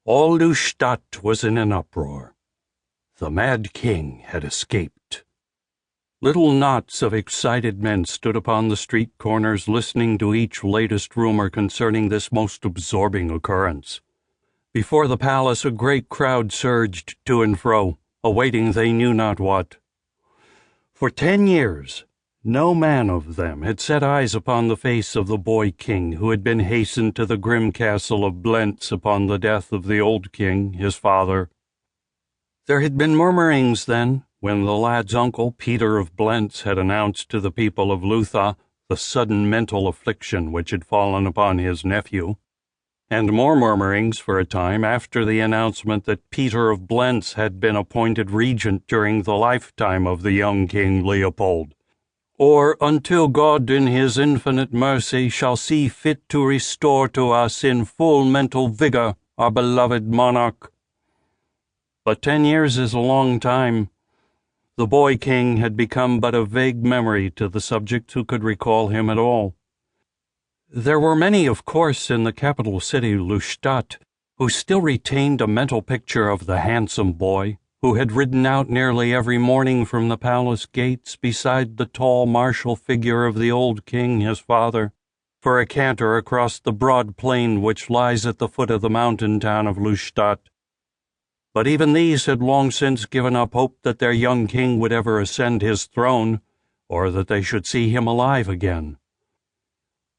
All Lutha was in an uproar. The mad king had escaped. Little knots of excited men stood upon the street corners listening to each latest rumor concerning this most absorbing occurrence. Before the palace a great crowd surged to and fro, awaiting they knew not what. For 10 years, no man of them had set eyes upon the face of the boy king who had been hastened to the grim castle of Blentz upon the death of the old king, his father. There had been murmurings then, when the lad's uncle, Peter of Blentz, had announced to the people of Lutha the sudden mental affliction which had fallen upon his nephew, and more murmurings for a time after the announcement that Peter of Blentz had been appointed regent during the lifetime of the young King Leopold, or until God in his infinite mercy shall see fit to restore to us in full mental vigor our beloved monarch. But 10 years is a long time. The boy king had become but a vague memory to the subjects who could recall him at all. There were many, of course, in the capital city, Lutha, who still retained a mental picture of the handsome boy who had ridden out nearly every morning from the palace gates beside the tall martial figure of the old king, his father, for a canter across the broad plain which lies at the foot of the mountain town of Lutha. But even these had long since given up hope that their young king would ever ascend his throne, or that they should see him alive again.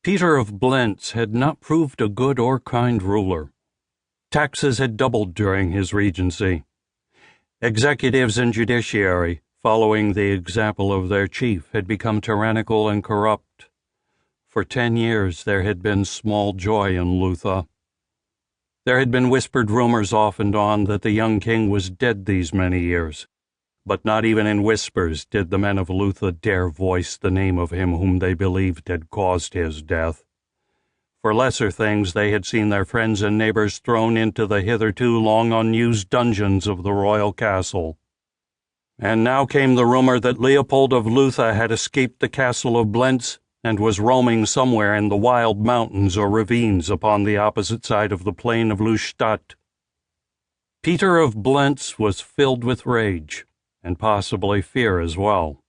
Peter of Blentz had not proved a good or kind ruler. Taxes had doubled during his regency. Executives and judiciary, following the example of their chief, had become tyrannical and corrupt. For 10 years there had been small joy in Lutha. There had been whispered rumors off and on that the young king was dead these many years, but not even in whispers did the men of Lutha dare voice the name of him whom they believed had caused his death. For lesser things they had seen their friends and neighbors thrown into the hitherto long unused dungeons of the royal castle. And now came the rumor that Leopold of Lutha had escaped the castle of Blentz and was roaming somewhere in the wild mountains or ravines upon the opposite side of the plain of Lutha. Peter of Blentz was filled with rage, and possibly fear as well.